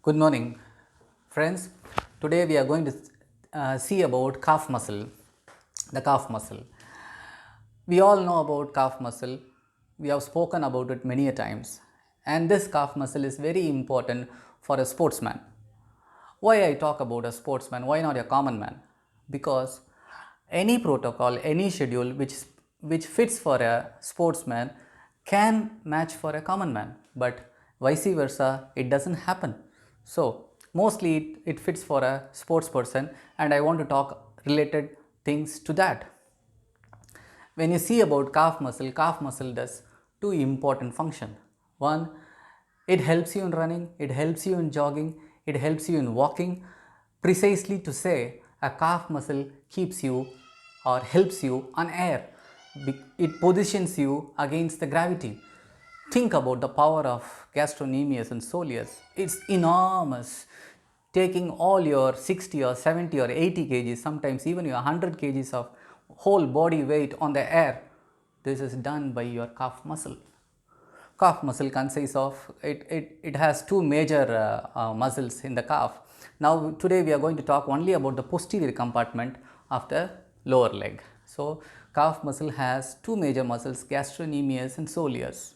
Good morning, friends. Today we are going to see about calf muscle, the calf muscle. We all know about calf muscle. We have spoken about it many a times. And this calf muscle is very important for a sportsman. Why I talk about a sportsman? Why not a common man? Because any protocol, any schedule which fits for a sportsman can match for a common man, but vice versa, it doesn't happen. So mostly it fits for a sports person, and I want to talk related things to that. When you see about calf muscle does two important function. One, it helps you in running, it helps you in jogging, it helps you in walking. Precisely to say, a calf muscle keeps you or helps you on air. It positions you against the gravity. Think about the power of gastrocnemius and soleus. It's enormous. Taking all your 60 or 70 or 80 kgs, sometimes even your 100 kgs of whole body weight on the air. This is done by your calf muscle. Calf muscle consists of, it has two major muscles in the calf. Now today we are going to talk only about the posterior compartment of the lower leg. So calf muscle has two major muscles, gastrocnemius and soleus.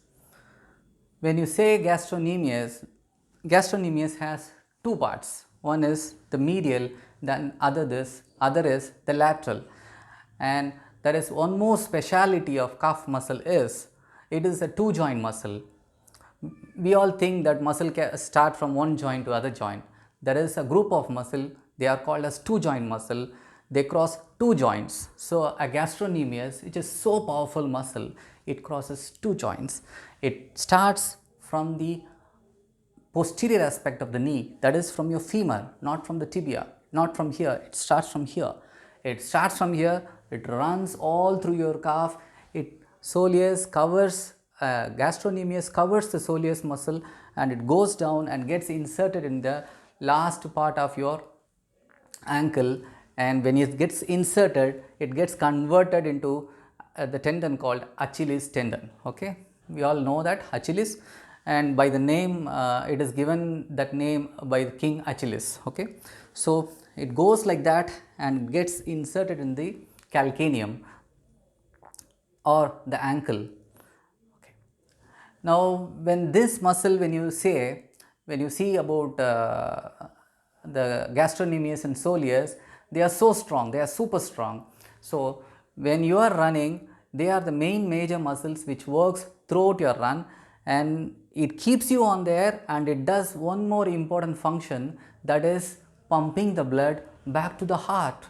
When you say gastrocnemius has two parts. One is the medial, then other is the lateral. And there is one more speciality of calf muscle is it is a two joint muscle. We all think that muscle can start from one joint to other joint. There is a group of muscle, they are called as two joint muscle. They cross two joints. So a gastrocnemius, which is so powerful muscle, it crosses two joints. It starts from the posterior aspect of the knee, that is from your femur, not from the tibia, not from here. It starts from here. It starts from here, it runs all through your calf. Soleus covers, gastrocnemius covers the soleus muscle, and it goes down and gets inserted in the last part of your ankle. And when it gets inserted, it gets converted into the tendon called Achilles tendon. Okay, we all know that Achilles, and by the name it is given that name by King Achilles. Okay, so it goes like that and gets inserted in the calcaneum or the ankle. Okay. Now when this muscle, when you see about the gastrocnemius and soleus, they are so strong, they are super strong. So when you are running, they are the main major muscles which works throughout your run, and it keeps you on there, and it does one more important function, that is pumping the blood back to the heart.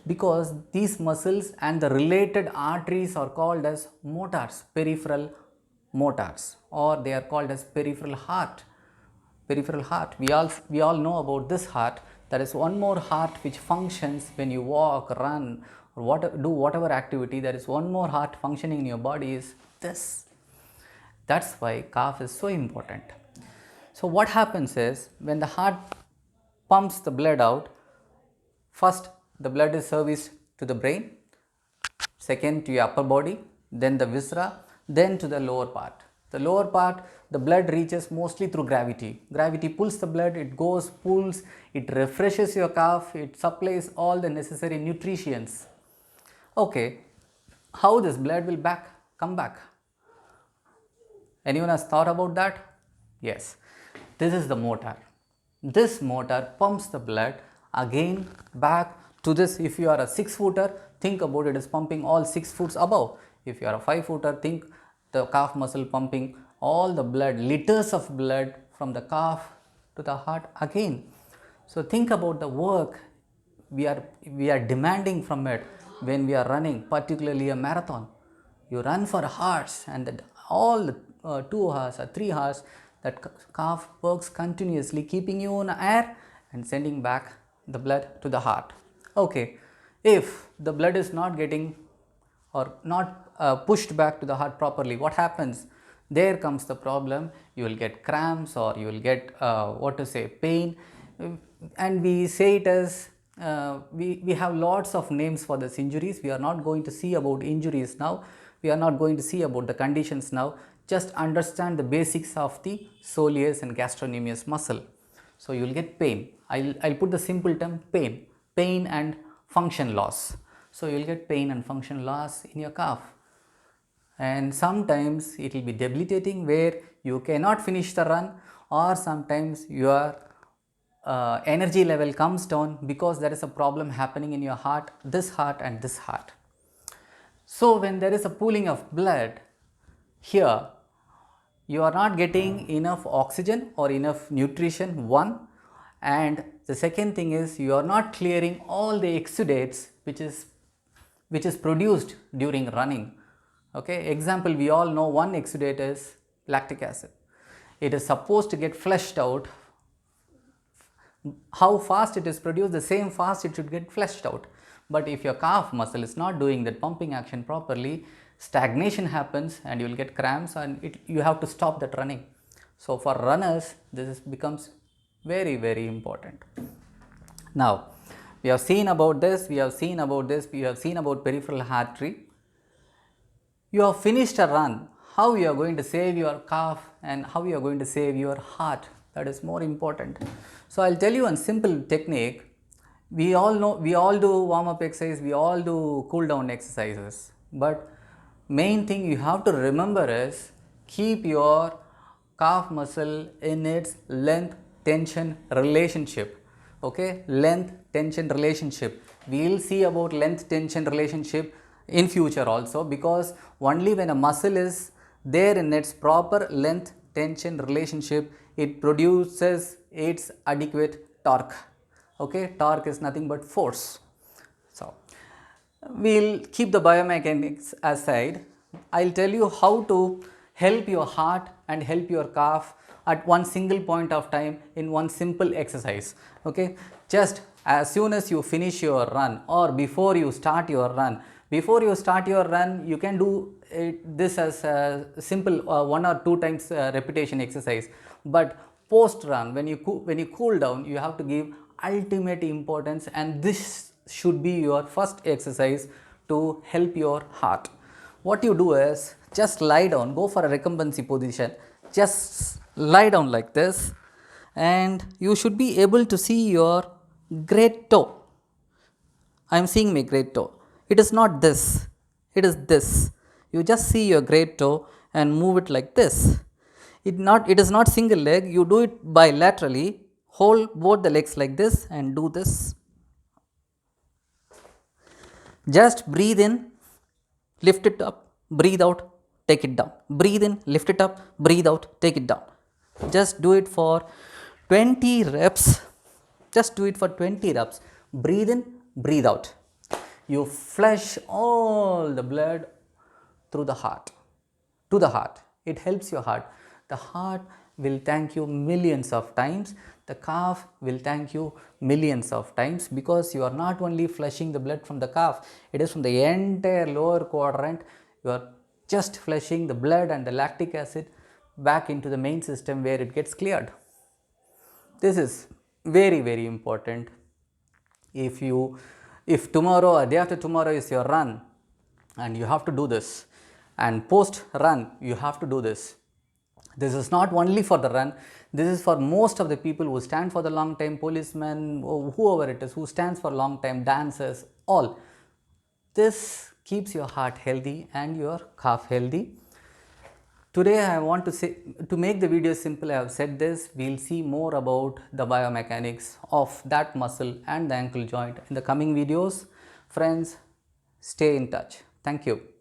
Because these muscles and the related arteries are called as motors, peripheral motors, or they are called as peripheral heart. Peripheral heart, we all know about this heart. There is one more heart which functions when you walk, run, or do whatever activity. There is one more heart functioning in your body, is this. That's why calf is so important. So what happens is, when the heart pumps the blood out, first the blood is serviced to the brain, second to your upper body, then the viscera, then to the lower part. The lower part, the blood reaches mostly through gravity. Gravity pulls the blood, it goes, pulls, it refreshes your calf, it supplies all the necessary nutrients. Okay, how this blood will come back? Anyone has thought about that? Yes, this is the motor. This motor pumps the blood again back to this. If you are a 6-footer, think about it as pumping all 6 foot above. If you are a 5-footer, think the calf muscle pumping all the blood, liters of blood from the calf to the heart again. So think about the work we are demanding from it when we are running, particularly a marathon. You run for hours, and all 2 hours or 3 hours, that calf works continuously, keeping you in air and sending back the blood to the heart. Okay, if the blood is not getting or not pushed back to the heart properly, what happens? There comes the problem. You will get cramps, or you will get pain, and we say it as we have lots of names for these injuries. We are not going to see about injuries now. We are not going to see about the conditions now. Just understand the basics of the soleus and gastrocnemius muscle. So you will get pain. I'll put the simple term pain and function loss. So you will get pain and function loss in your calf, and sometimes it will be debilitating where you cannot finish the run, or sometimes your energy level comes down because there is a problem happening in your heart, this heart and this heart. So when there is a pooling of blood here, you are not getting enough oxygen or enough nutrition, one, and the second thing is you are not clearing all the exudates which is produced during running. Okay, example, we all know one exudate is lactic acid. It is supposed to get flushed out. How fast it is produced, the same fast it should get flushed out. But if your calf muscle is not doing that pumping action properly, stagnation happens and you will get cramps, and you have to stop that running. So for runners, this becomes very, very important. Now, we have seen about this, we have seen about peripheral artery. You have finished a run. How you are going to save your calf and how you are going to save your heart, that is more important. So I'll tell you one simple technique. We all know, we all do warm up exercise, we all do cool down exercises, but main thing you have to remember is keep your calf muscle in its length tension relationship. Okay, length tension relationship. We will see about length tension relationship in future also, because only when a muscle is there in its proper length tension relationship, it produces its adequate torque. Okay, torque is nothing but force. So we'll keep the biomechanics aside. I'll tell you how to help your heart and help your calf at one single point of time in one simple exercise. Okay, just as soon as you finish your run or before you start your run, you can do this as a simple 1 or 2 times repetition exercise. But post run, when you cool down, you have to give ultimate importance, and this should be your first exercise to help your heart. What you do is just lie down, go for a recumbency position, just lie down like this, and you should be able to see your great toe. I am seeing my great toe. It is not this, it is this. You just see your great toe and move it like this. It is not single leg, you do it bilaterally. Hold both the legs like this and do this. Just breathe in, lift it up, breathe out, take it down. Breathe in, lift it up, breathe out, take it down. Just do it for 20 reps. Just do it for 20 reps. Breathe in, breathe out. You flush all the blood through the heart, to the heart. It helps your heart. The heart will thank you millions of times. The calf will thank you millions of times, because you are not only flushing the blood from the calf, it is from the entire lower quadrant. You are just flushing the blood and the lactic acid back into the main system where it gets cleared. This is very, very important. If tomorrow or day after tomorrow is your run and you have to do this, and post run you have to do this. This is not only for the run, this is for most of the people who stand for the long time, policemen, whoever it is who stands for long time, dancers, all. This keeps your heart healthy and your calf healthy. Today I want to say, to make the video simple, I have said this. We will see more about the biomechanics of that muscle and the ankle joint in the coming videos. Friends, stay in touch. Thank you.